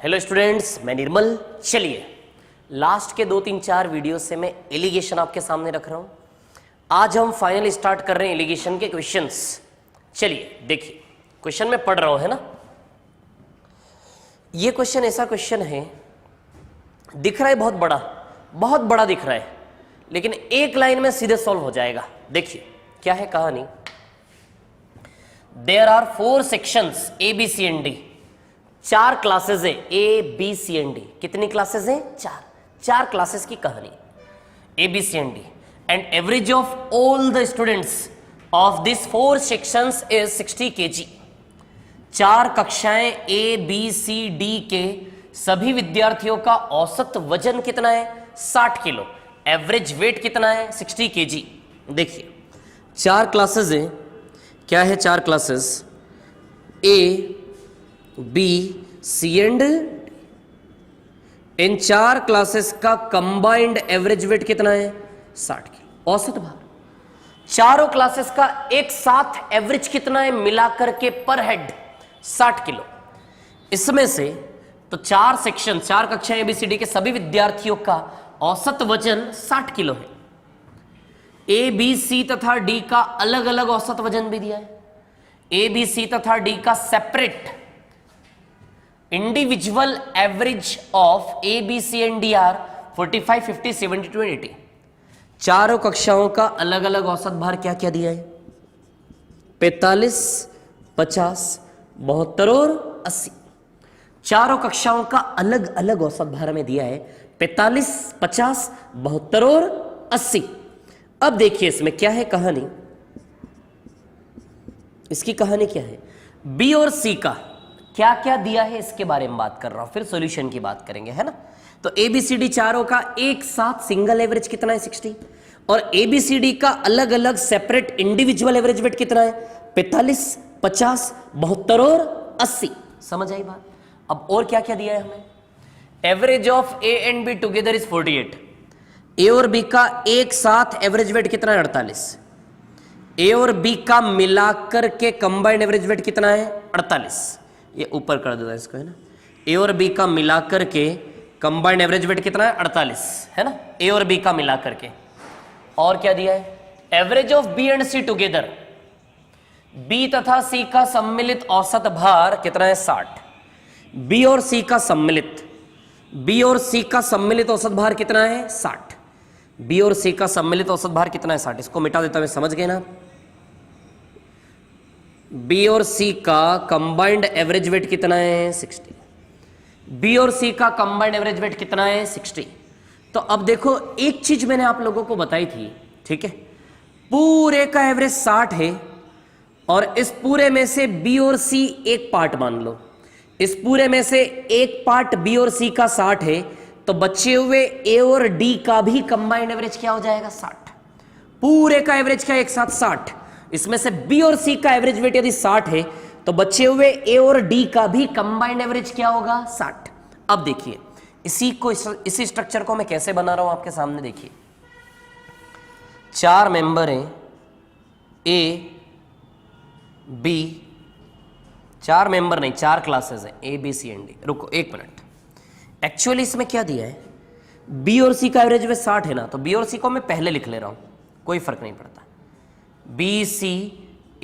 Hello students, मैं निर्मल। चलिए, last के 2-3-4 वीडियो से मैं एलिगेशन आपके सामने रख रहा हूं। आज हम फाइनल स्टार्ट कर रहे हैं एलिगेशन के क्वेश्चंस। चलिए देखिए, क्वेश्चन में पढ़ रहा हूं, है ना। ये क्वेश्चन ऐसा क्वेश्चन है, दिख रहा है बहुत बड़ा दिख रहा है, लेकिन एक लाइन में सीधे सॉल्व हो जाएगा। देखिए क्या है कहानी। There are 4 sections A B C and D. 4 classes है A B C and D. कितनी क्लासेस है? 4 क्लासेस की कहानी A B C and D. And average of all the students of this 4 sections is 60 kg। 4 कक्षाएं ए B C D के सभी विद्यार्थियों का औसत वजन कितना है? 60 किलो। एवरेज वेट कितना है? 60 kg। देखिए 4 क्लासेस है। क्या है 4 classes? A B C and. इन 4 क्लासेस का कंबाइंड एवरेज वेट कितना है? 60 किलो। औसत भार। चारों क्लासेस का एक साथ एवरेज कितना है मिलाकर के पर हेड? 60 किलो। इसमें से तो 4 सेक्शन, 4 कक्षाएं एबीसीडी के सभी विद्यार्थियों का औसत वजन 60 किलो है। ए बी सी तथा डी का अलग अलग औसत वजन भी दिया है। ए बी सी तथा डी का separate individual average of A B C and D are 45, 50, 72 और 80। चारों कक्षाओं का अलग अलग औसत भार क्या क्या दिया है? 45, 50, 72 और 80। चारों कक्षाओं का अलग अलग औसत भार में दिया है 45, 50, 72 और 80। अब देखिए इसमें क्या है कहानी। इसकी कहानी क्या है? बी और सी का क्या क्या दिया है इसके बारे में बात कर रहा हूं, फिर सॉल्यूशन की बात करेंगे, है ना। तो ए बी सी डी चारों का एक साथ सिंगल एवरेज कितना है? 60। और ए बी सी डी का अलग अलग सेपरेट इंडिविजुअल एवरेज वेट कितना है? 45, 50, 72 और 80। समझ आई बात? अब और क्या क्या दिया है हमें? Average of A and be together is 48। ए और बी का एक साथ एवरेज वेट कितना है? 48। ए और बी का मिलाकर के कंबाइंड एवरेज वेट कितना है? 48। ये ऊपर कर दो इसको, है ना। ए और बी का मिलाकर के कंबाइंड एवरेज वेट कितना है? 48, है ना। ए और बी का मिलाकर के। और क्या दिया है? Average of B and C together. B तथा सी का सम्मिलित औसत भार कितना है? 60। बी और सी का सम्मिलित औसत भार कितना है? 60। बी और सी का सम्मिलित औसत भार कितना है? 60। इसको मिटा देता हूं, समझ गए ना। बी और सी का कंबाइंड एवरेज वेट कितना है? 60। बी और सी का कंबाइंड एवरेज वेट कितना है? 60। तो अब देखो, एक चीज मैंने आप लोगों को बताई थी, ठीक है। पूरे का एवरेज 60 है और इस पूरे में से बी और सी एक पार्ट मान लो। इस पूरे में से एक पार्ट बी और सी का 60 है, तो बचे हुए ए और डी का भी कंबाइंड एवरेज क्या हो जाएगा? 60। पूरे का एवरेज क्या एक साथ? 60। इसमें से बी और सी का एवरेज वेट यदि 60 है, तो बचे हुए ए और डी का भी कंबाइंड एवरेज क्या होगा? 60। अब देखिए इसी स्ट्रक्चर को मैं कैसे बना रहा हूं आपके सामने। देखिए 4 मेंबर हैं ए बी, 4 मेंबर नहीं, 4 क्लासेस हैं A B C and D. रुको 1 मिनट। एक्चुअली इसमें क्या दिया है? बी और सी का एवरेज वेट 60 है ना, तो बी और सी को मैं पहले लिख ले रहा हूं, कोई फर्क नहीं पड़ता। बी सी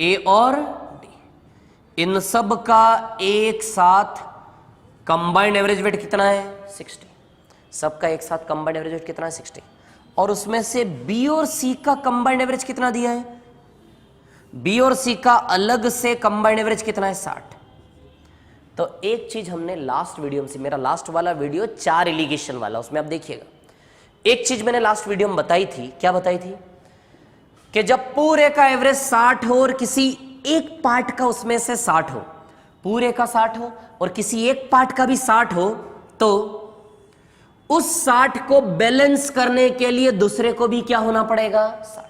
ए और डी, इन सब का एक साथ कंबाइंड एवरेज वेट कितना है? 60। सबका एक साथ कंबाइंड एवरेज वेट कितना है? 60। और उसमें से बी और सी का कंबाइंड एवरेज कितना दिया है? बी और सी का अलग से कंबाइंड एवरेज कितना है? 60। तो एक चीज हमने लास्ट वीडियो में, मेरा लास्ट वाला वीडियो 4 एलिगेशन वाला, उसमें आप देखिएगा, एक चीज मैंने लास्ट वीडियो में बताई थी। क्या बताई थी? कि जब पूरे का एवरेज 60 हो और किसी एक पार्ट का उसमें से 60 हो, पूरे का 60 हो और किसी एक पार्ट का भी 60 हो, तो उस 60 को बैलेंस करने के लिए दूसरे को भी क्या होना पड़ेगा? 60।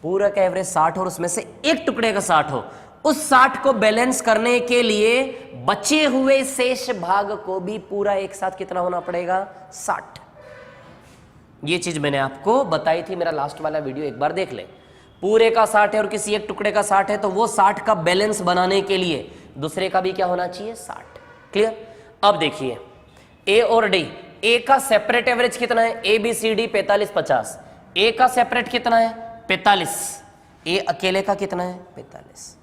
पूरा का एवरेज 60 और उसमें से एक टुकड़े का 60 हो, उस 60 को बैलेंस करने के लिए बचे हुए शेष भाग को भी पूरा एक साथ कितना होना पड़ेगा? 60। ये चीज मैंने आपको बताई थी, मेरा लास्ट वाला वीडियो एक बार देख ले। पूरे का 60 है और किसी एक टुकड़े का 60 है, तो वो 60 का बैलेंस बनाने के लिए दूसरे का भी क्या होना चाहिए? 60। क्लियर? अब देखिए ए और डी, ए का सेपरेट एवरेज कितना है, ए बी सी डी 45 50, ए का सेपरेट कितना है 45, ए अकेले का कितना है 45,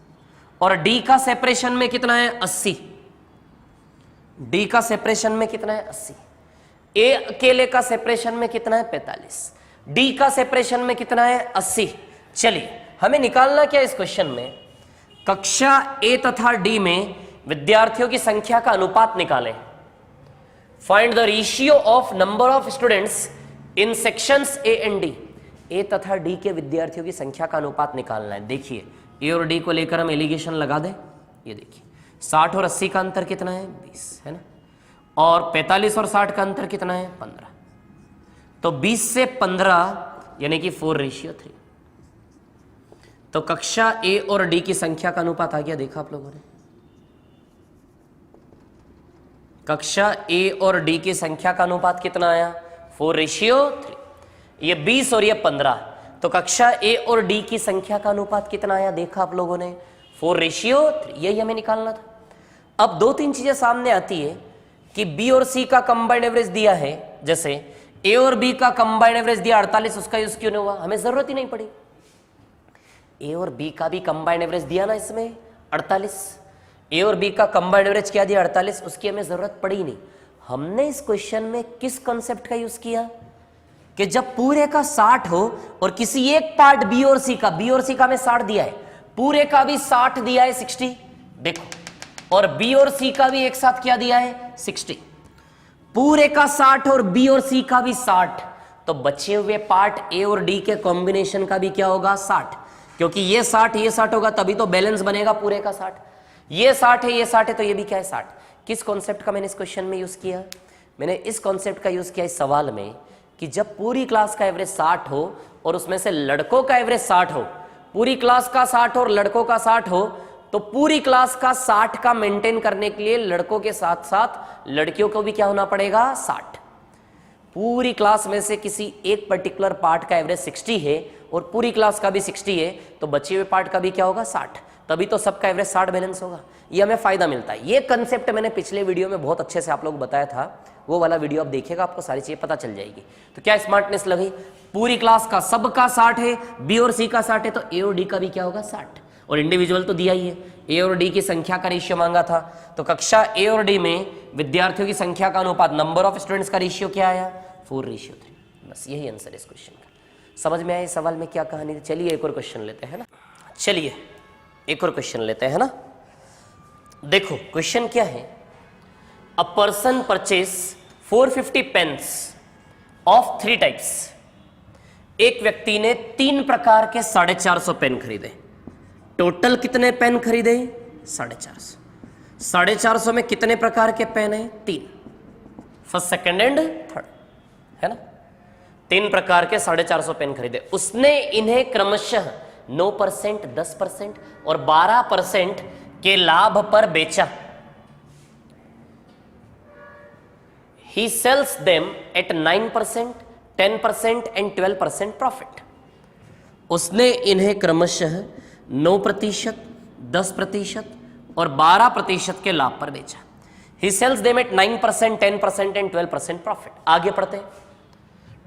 और डी का सेपरेशन में कितना है 80, डी का सेपरेशन में कितना है 80, ए अकेले का सेपरेशन में कितना है 45, डी का सेपरेशन में कितना है 80। चलिए हमें निकालना क्या इस क्वेश्चन में, कक्षा ए तथा डी में विद्यार्थियों की संख्या का अनुपात निकालें। Find the ratio of number of students in sections A and D, A तथा डी के विद्यार्थियों की संख्या का अनुपात निकालना है। देखिए ए और डी को लेकर हम एलिगेशन लगा दें, ये देखिए 60 और 80 का अंतर कितना है 20 है ना, और 45 और 60 का अंतर कितना है 15, तो 20 से 15 यानी कि 4:3। तो कक्षा ए और डी की संख्या का अनुपात आ गया, देखा आप लोगों ने, कक्षा ए और डी की संख्या का अनुपात कितना आया 4:3, ये 20 और ये 15, तो कक्षा ए और डी की संख्या का अनुपात कितना आया देखा आप लोगों ने 4:3, यही हमें निकालना था। अब दो तीन चीजें सामने आती है कि बी और सी का कंबाइंड एवरेज दिया है, जैसे ए और बी का कंबाइंड एवरेज दिया 48, उसका यूज क्यों नहीं हुआ, हमें जरूरत ही नहीं पड़ी। ए और बी का भी कंबाइंड एवरेज दिया ना इसमें 48, ए और बी का कंबाइंड एवरेज क्या दिया 48, उसकी हमें जरूरत पड़ी नहीं। हमने इस क्वेश्चन में किस कॉन्सेप्ट का यूज किया कि जब पूरे का 60 हो और किसी एक पार्ट बी और सी का हमें 60 दिया है, पूरे का भी 60 दिया है 60, देखो, और बी और सी का भी एक साथ क्या दिया है 60, पूरे का 60 और बी और सी का भी 60, तो बचे हुए पार्ट ए और डी के कॉम्बिनेशन का भी क्या होगा 60, क्योंकि ये 60 होगा तभी तो बैलेंस बनेगा पूरे का 60, ये 60 है ये 60 है तो ये भी क्या है 60। किस कॉन्सेप्ट का मैंने इस क्वेश्चन में यूज किया, मैंने इस कॉन्सेप्ट का यूज किया इस सवाल में कि जब पूरी क्लास का एवरेज 60 हो और उसमें से लड़कों का एवरेज 60 हो, पूरी क्लास का 60 और लड़कों का 60 हो, तो पूरी क्लास का 60 का मेंटेन करने के लिए लड़कों के साथ साथ लड़कियों को भी क्या होना पड़ेगा 60। पूरी क्लास में से किसी एक पर्टिकुलर पार्ट का एवरेज 60 है और पूरी क्लास का भी 60 है, तो बचे हुए पार्ट का भी क्या होगा 60, तभी तो सबका एवरेज 60 बैलेंस होगा, ये हमें फायदा मिलता है। ये कंसेप्ट मैंने पिछले वीडियो में बहुत अच्छे से आप लोग को बताया था, वो वाला वीडियो आप देखिएगा, आपको सारी चीजें पता चल जाएगी। तो क्या स्मार्टनेस लगी, पूरी क्लास का सबका 60 है, बी और सी का 60 है, तो ए और डी का भी क्या होगा 60, और इंडिविजुअल तो दिया ही है, ए और डी की संख्या का रेशियो मांगा था, तो कक्षा ए और डी में विद्यार्थियों की संख्या का अनुपात नंबर ऑफ स्टूडेंट्स का रेशियो क्या आया 4:3। बस यही आंसर है इस क्वेश्चन का। समझ में आया इस सवाल में क्या कहानी थी। चलिए एक और क्वेश्चन लेते हैं ना, चलिए एक और क्वेश्चन लेते हैं ना। देखो क्वेश्चन क्या है, a person purchase 450 pains of 3 types. एक व्यक्ति ने 3 प्रकार के 450 पेन खरीदे। टोटल कितने पेन खरीदे 450। 450 में कितने प्रकार के पेन है 3, फर्स्ट सेकंड एंड थर्ड, है ना। 3 प्रकार के 450 पेन खरीदे, उसने इन्हें क्रमशः 9%, 10% और 12% के लाभ पर बेचा। He sells them at 9%, 10% and 12% profit. उसने इन्हें क्रमशः 9%, 10% और 12% के लाभ पर बेचा। He sells them at 9%, 10% and 12% profit. आगे पढ़ते हैं।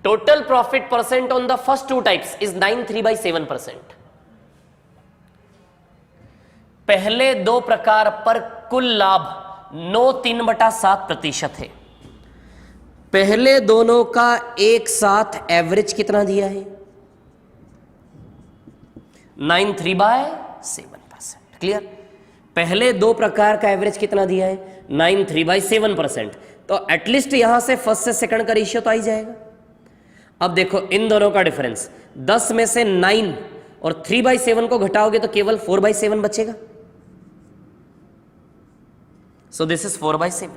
Total profit percent on the first 2 types is 9/3/7%. पहले 2 प्रकार पर कुल लाभ 9/3/7% है। पहले दोनों का एक साथ एवरेज कितना दिया है 9/3/7%। क्लियर, पहले 2 प्रकार का एवरेज कितना दिया है 9/3/7%, तो एटलीस्ट यहां से फर्स्ट से सेकंड का रेशियो तो आ ही जाएगा। अब देखो इन दोनों का डिफरेंस 10 में से 9 और 3/7 को घटाओगे तो केवल 4/7 बचेगा। So this is 4/7।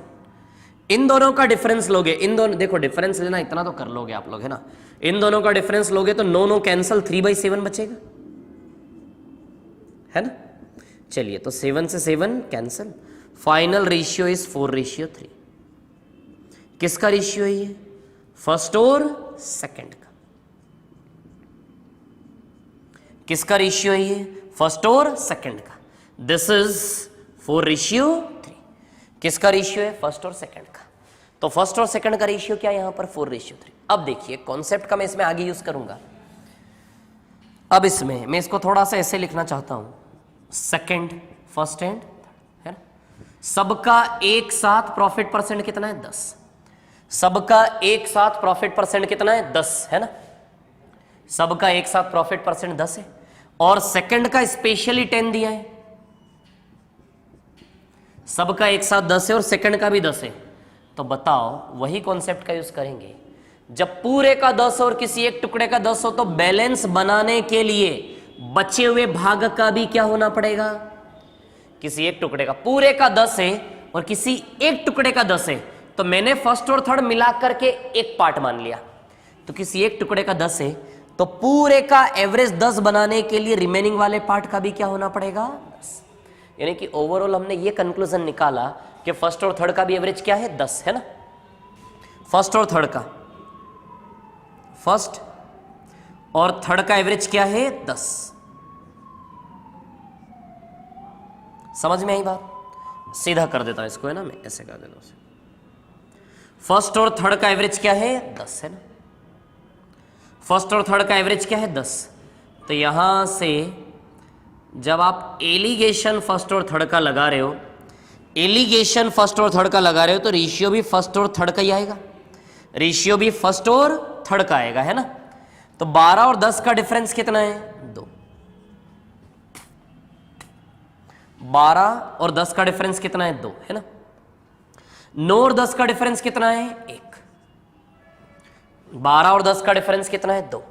इन दोनों का डिफरेंस लोगे, इन दोनों देखो डिफरेंस लेना इतना तो कर लोगे आप लोग, है ना। इन दोनों का डिफरेंस लोगे तो 9 कैंसल, 3/7 बचेगा, है ना। चलिए तो 7 से 7 कैंसल, फाइनल रेशियो इज 4:3। किसका रेशियो है ये, फर्स्ट और सेकंड का। किसका रेशियो है ये, फर्स्ट और सेकंड का। This is 4:3। किसका रेशियो है? फर्स्ट और सेकंड का। तो फर्स्ट और सेकंड का रेशियो क्या है यहां पर? 4:3। अब देखिए कॉन्सेप्ट का मैं इसमें आगे यूज करूंगा। अब इसमें मैं इसको थोड़ा सा ऐसे लिखना चाहता हूं, सेकंड, फर्स्ट एंड है ना, सबका एक साथ प्रॉफिट परसेंट कितना है? 10। सबका एक साथ प्रॉफिट परसेंट कितना है? 10 है ना, सबका एक साथ प्रॉफिट परसेंट 10 है, और सेकंड का स्पेशली 10 दिया है। सबका एक साथ 10 है और सेकंड का भी 10 है। तो बताओ वही कॉन्सेप्ट का यूज करेंगे। जब पूरे का 10 और किसी एक टुकड़े का 10 हो तो बैलेंस बनाने के लिए बचे हुए भाग का भी क्या होना पड़ेगा? किसी एक टुकड़े का, पूरे का 10 है और किसी एक टुकड़े का 10 है, तो मैंने फर्स्ट और थर्ड मिला करके एक पार्ट मान लिया। तो किसी एक टुकड़े का 10 है तो पूरे का एवरेज 10 बनाने के लिए रिमेनिंग वाले पार्ट का भी क्या होना पड़ेगा? 10। यानी कि ओवरऑल हमने ये कंक्लूजन निकाला कि फर्स्ट और थर्ड का भी एवरेज क्या है? 10 है ना। फर्स्ट और थर्ड का, फर्स्ट और थर्ड का एवरेज क्या है? 10। समझ में आई बात? सीधा कर देता हूं इसको, है ना, मैं ऐसे कर देता हूं। फर्स्ट और थर्ड का एवरेज क्या है? 10 है ना। फर्स्ट और थर्ड का एवरेज क्या है? 10। तो यहां से जब आप एलिगेशन फर्स्ट और थर्ड का लगा रहे हो, एलिगेशन फर्स्ट और थर्ड का लगा रहे हो, तो रेशियो भी फर्स्ट और थर्ड का ही आएगा। रेशियो भी फर्स्ट और थर्ड का आएगा, है ना। तो 12 और 10 का डिफरेंस कितना है? 2। 12 और 10 का डिफरेंस कितना है? 2 है ना। 9 और 10 का डिफरेंस कितना है? 1। 12 और 10 का डिफरेंस कितना है? 2।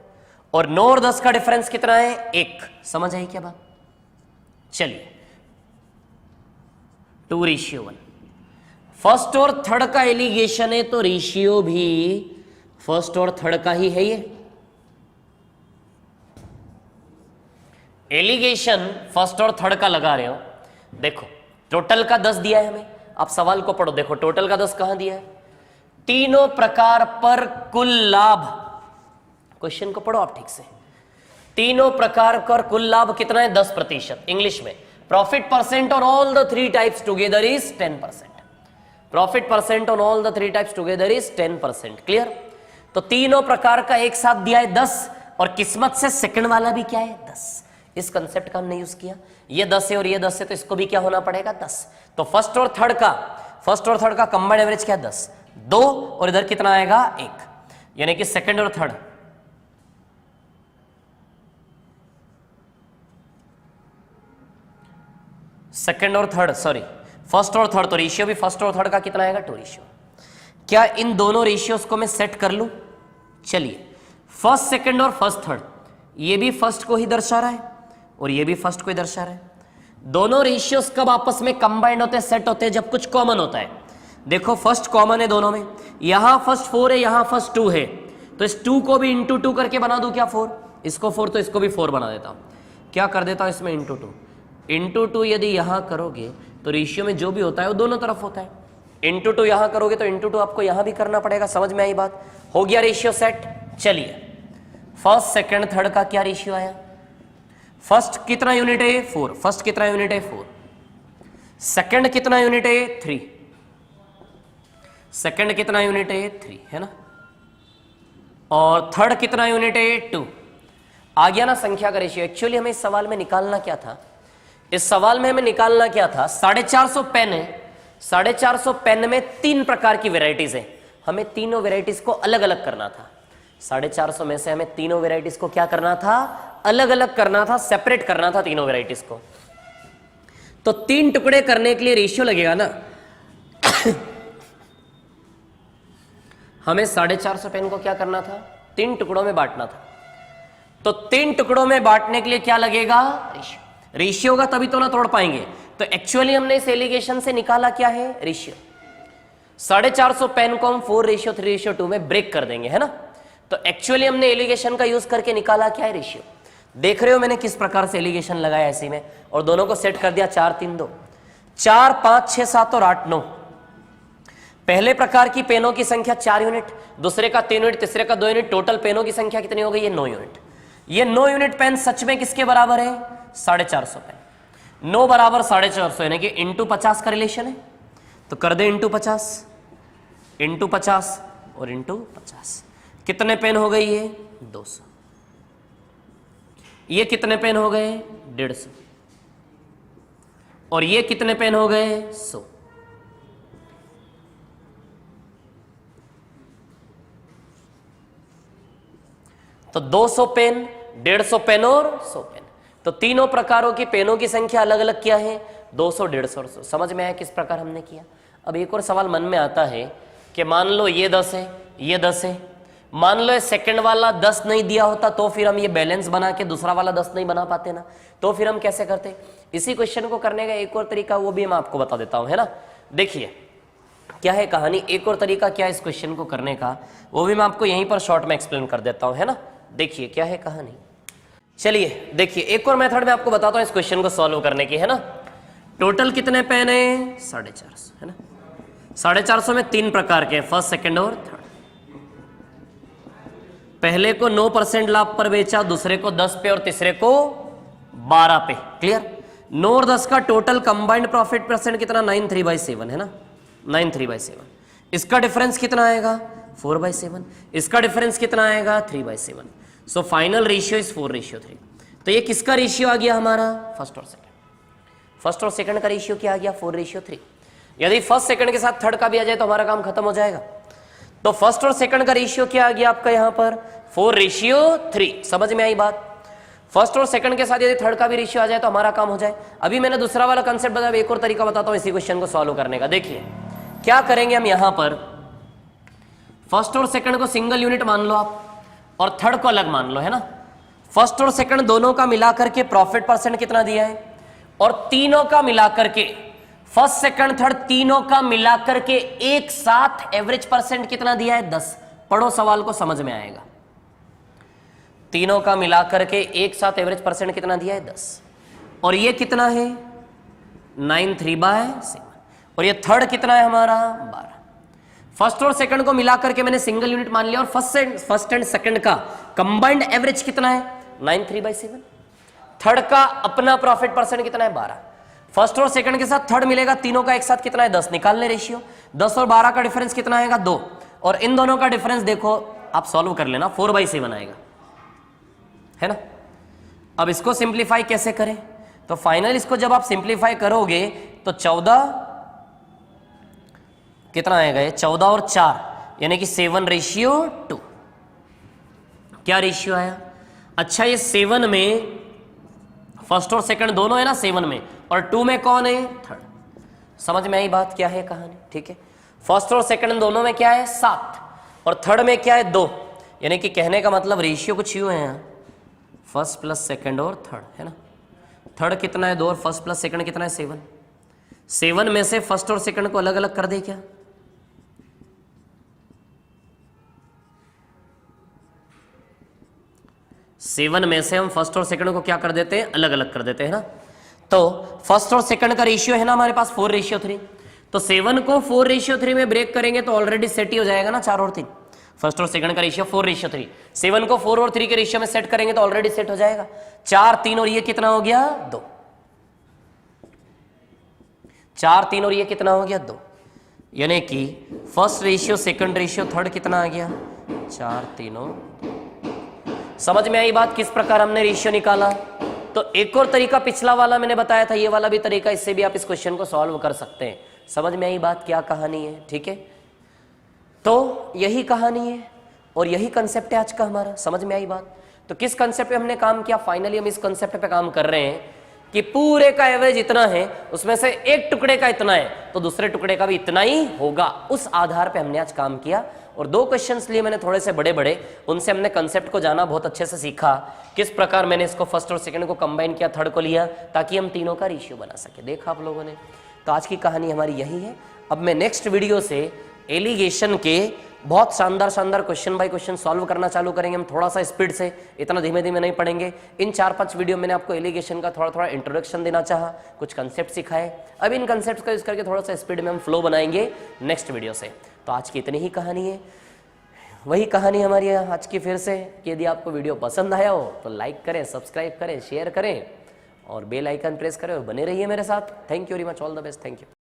और 9 और 10 का डिफरेंस कितना है? 1। समझ आई क्या बात? चलिए 2:1। फर्स्ट और थर्ड का एलिगेशन है तो रेशियो भी फर्स्ट और थर्ड का ही है। ये एलिगेशन फर्स्ट और थर्ड का लगा रहे हो। देखो टोटल का 10 दिया है हमें, आप सवाल को पढ़ो, देखो टोटल का 10 कहां दिया है? तीनों प्रकार पर कुल लाभ, क्वेश्चन को पढ़ो आप ठीक से। तीनों प्रकार का कुल लाभ कितना है? 10%। इंग्लिश में profit percent on all the 3 types together is 10%। Profit percent on all the 3 types together is 10%। Clear? तो तीनों प्रकार का एक साथ दिया है 10, और किस्मत से सेकंड वाला भी क्या है? 10। इस कंसेप्ट का हमने यूज किया। ये 10 है और ये 10 है, तो इसको भी क्या होना पड़ेगा? 10। तो फर्स्ट और थर्ड का कंबाइंड एवरेज क्या है? 10। 2 और इधर कितना आएगा? 1। यानी कि सेकंड और थर्ड, सेकंड और थर्ड, सॉरी फर्स्ट और थर्ड, तो रेशियो भी फर्स्ट और थर्ड का कितना आएगा? 2:। क्या इन दोनों रेशियोज को मैं सेट कर लूं? चलिए, फर्स्ट सेकंड और फर्स्ट थर्ड, ये भी फर्स्ट को ही दर्शा रहा है और ये भी फर्स्ट को ही दर्शा रहा है। दोनों रेशियोज कब आपस में कंबाइंड होते हैं, सेट होते हैं? जब कुछ कॉमन होता है। देखो फर्स्ट कॉमन है दोनों में, यहां फर्स्ट 4 है, यहां फर्स्ट 2 है, तो इस 2 को भी इंटू 2 करके बना दूं क्या? 4। इसको 4 तो इसको भी 4 बना देता हूं। क्या कर देता हूं इसमें? इंटू 2। इंटू 2 यदि यहां करोगे तो रेशियो में जो भी होता है वो दोनों तरफ होता है। इंटू 2 यहां करोगे तो इंटू 2 आपको यहां भी करना पड़ेगा। समझ में आई बात? हो गया रेशियो सेट। चलिए फर्स्ट सेकंड थर्ड का क्या रेशियो आया? फर्स्ट कितना यूनिट है? 4। फर्स्ट कितना यूनिट है? 4। सेकंड कितना यूनिट है? 3। सेकंड कितना यूनिट है? 3 है ना। और थर्ड कितना यूनिट है? 2। आ गया ना संख्या का रेशियो। एक्चुअली हमें इस सवाल में निकालना क्या था? इस सवाल में हमें निकालना क्या था? 450 पेन है। 450 पेन में 3 प्रकार की वेराइटीज है। हमें तीनों वेराइटीज को अलग अलग करना था। 450 में से हमें तीनों वेराइटीज को क्या करना था? अलग अलग करना था, सेपरेट करना था तीनों वेराइटीज को। तो 3 टुकड़े करने के लिए रेशियो लगेगा ना। हमें 450 पेन को क्या करना था? 3 टुकड़ों में बांटना था। तो 3 टुकड़ों में बांटने के लिए क्या लगेगा? रेशियो। रेशियो होगा तभी तो ना तोड़ पाएंगे। तो एक्चुअली हमने इस एलिगेशन से निकाला क्या है? रेशियो। 450 पेन को हम 4:3:2 में ब्रेक कर देंगे, है ना। तो एक्चुअली हमने एलिगेशन का यूज करके निकाला क्या है? रेशियो। देख रहे हो मैंने किस प्रकार से एलिगेशन लगाया ऐसे में, और दोनों को सेट कर दिया 4 3 2 4 5 6 7 और 8 9। पहले प्रकार की पेनों की संख्या 4 यूनिट, दूसरे का 3 यूनिट, तीसरे का 2 यूनिट, टोटल पेनों की संख्या कितनी हो गई? ये 9 यूनिट। ये 9 यूनिट पेन सच में किसके बराबर है? 450 पेन। 9 बराबर 450 यानी कि इंटू 50 का रिलेशन है। तो कर दे इंटू 50 और इंटू 50। कितने पेन हो गए ये 200। ये कितने पेन हो गए 150। और ये कितने पेन हो गए 100। तो 200 पेन, 150 पेन और 100 पेन। तो तीनों प्रकारों की पेनों की संख्या अलग अलग क्या है 200, 150 और 100। समझ में आया किस प्रकार हमने किया। अब एक और सवाल मन में आता है कि मान लो ये 10 है, ये 10 है, मान लो सेकंड वाला 10 नहीं दिया होता तो फिर हम ये बैलेंस बना के दूसरा वाला 10 नहीं बना पाते ना, तो फिर हम कैसे करते। इसी क्वेश्चन को करने का एक और तरीका वो भी मैं आपको बता देता हूं, है ना। देखिए क्या है कहानी, एक और तरीका क्या है इस क्वेश्चन को करने का, वो भी मैं आपको यहीं पर शॉर्ट में एक्सप्लेन कर देता हूं, है ना। देखिए क्या है कहानी। चलिए देखिए एक और मेथड मैं आपको बताता हूं इस क्वेश्चन को सॉल्व करने की, है ना। टोटल कितने पेन है 450, है ना। 450 में 3 प्रकार के, फर्स्ट, सेकंड और थर्ड। पहले को 9% लाभ पर बेचा, दूसरे को 10 पे और तीसरे को 12 पे। क्लियर। 9 और 10 का टोटल कंबाइंड प्रॉफिट परसेंट कितना 93/7, है ना। 93/7। इसका डिफरेंस कितना आएगा 4/7। इसका डिफरेंस कितना आएगा 3/7। So final ratio is 4:3। तो ये किसका रेशियो आ गया हमारा फर्स्ट और सेकंड। फर्स्ट और सेकंड का रेशियो क्या आ गया 4:3। यदि फर्स्ट सेकंड के साथ थर्ड का भी आ जाए तो हमारा काम खत्म हो जाएगा। तो फर्स्ट और सेकंड का रेशियो क्या आ गया आपका यहां पर 4:3। समझ में आई बात। फर्स्ट और सेकंड के साथ यदि थर्ड का भी रेशियो आ जाए तो हमारा काम हो जाए। अभी मैंने दूसरा वाला कंसेप्ट बताया, एक और तरीका बताता हूं इसी क्वेश्चन को सॉल्व करने का। देखिए क्या करेंगे हम यहां पर, फर्स्ट और सेकंड को सिंगल यूनिट मान लो आप और थर्ड को अलग मान लो, है ना। फर्स्ट और सेकंड दोनों का मिलाकर के प्रॉफिट परसेंट कितना दिया है, और तीनों का मिलाकर के फर्स्ट सेकंड थर्ड तीनों का मिलाकर के एक साथ एवरेज परसेंट कितना दिया है 10। पढ़ो सवाल को समझ में आएगा। तीनों का मिलाकर के एक साथ एवरेज परसेंट कितना दिया है 10, और ये कितना है 93/7, और ये थर्ड कितना है हमारा 12। फर्स्ट और सेकंड को मिलाकर के मैंने सिंगल यूनिट मान लिया, और फर्स्ट एंड सेकंड का कंबाइंड एवरेज कितना है 93/7। थर्ड का अपना प्रॉफिट परसेंट कितना है 12। फर्स्ट और सेकंड के साथ थर्ड मिलेगा, तीनों का एक साथ कितना है 10। निकाल ले रेशियो, 10 और 12 का डिफरेंस कितना आएगा 2, और इन दोनों का डिफरेंस देखो आप सॉल्व कर लेना 4/7 आएगा, है ना। अब इसको सिंप्लीफाई कैसे करें, तो फाइनल इसको जब आप सिंप्लीफाई करोगे तो 14 कितना आएगा ये 14 और 4 यानी कि 7:2। क्या रेशियो आया। अच्छा ये 7 में फर्स्ट और सेकंड दोनों है ना 7 में, और 2 में कौन है थर्ड। समझ में आई बात क्या है कहानी, ठीक है। फर्स्ट और सेकंड दोनों में क्या है 7, और थर्ड में क्या है 2, यानी कि कहने का मतलब रेशियो कुछ यूं है यहाँ, फर्स्ट प्लस सेकंड और थर्ड, है ना। थर्ड कितना है 2 और फर्स्ट प्लस सेकंड कितना है 7। 7 में से फर्स्ट और सेकंड को अलग अलग कर दे क्या, सेवन में से हम फर्स्ट और सेकंड को क्या कर देते हैं अलग अलग कर देते हैं ना। तो फर्स्ट और सेकंड का रेशियो है ना हमारे पास 4:3। तो 7 को 4:3 में ब्रेक करेंगे तो ऑलरेडी सेट ही हो जाएगा ना 4 और 3। फर्स्ट और सेकंड का रेशियो 4:3, 7 को 4 और 3 के रेशियो में सेट करेंगे तो ऑलरेडी सेट हो जाएगा 4, 3 और ये कितना हो गया 2। 4, 3 और ये कितना हो गया 2, यानी कि first ratio second ratio third कितना आ गया 4, 3 और 2। समझ में आई बात किस प्रकार हमने रेशियो निकाला। तो एक और तरीका पिछला वाला मैंने बताया था, ये वाला भी तरीका, इससे भी आप इस क्वेश्चन को सॉल्व कर सकते हैं। समझ में आई बात क्या कहानी है, ठीक है। तो यही कहानी है और यही कंसेप्ट है आज का हमारा। समझ में आई बात। तो किस कंसेप्ट पे हमने काम किया, फाइनली हम इस कंसेप्ट पे काम कर रहे हैं कि पूरे का एवरेज इतना है, उसमें से एक टुकड़े का इतना है तो दूसरे टुकड़े का भी इतना ही होगा। उस आधार पे हमने आज काम किया और 2 क्वेश्चंस लिए मैंने थोड़े से बड़े बड़े, उनसे हमने कंसेप्ट को जाना, बहुत अच्छे से सीखा किस प्रकार मैंने इसको फर्स्ट और सेकंड को कंबाइन किया, थर्ड को लिया, ताकि हम तीनों का रेशियो बना सके। देखा आप लोगों ने। तो आज की कहानी हमारी यही है। अब मैं नेक्स्ट वीडियो से एलिगेशन के बहुत शानदार शानदार क्वेश्चन बाय क्वेश्चन सॉल्व करना चालू करेंगे। हम थोड़ा सा स्पीड से, इतना धीमे धीमे नहीं पढ़ेंगे। इन 4-5 वीडियो मैंने आपको एलिगेशन का थोड़ा थोड़ा इंट्रोडक्शन देना चाहा, कुछ कंसेप्ट सिखाए। अब इन कंसेप्ट का यूज करके थोड़ा सा स्पीड में हम फ्लो बनाएंगे नेक्स्ट वीडियो से। तो आज की इतनी ही कहानी है, वही कहानी हमारी है आज की फिर से कि यदि आपको वीडियो पसंद आया हो तो लाइक करें, सब्सक्राइब करें, शेयर करें और बेल आइकन प्रेस करें और बने रहिए मेरे साथ। Thank you very much, all the best, thank you.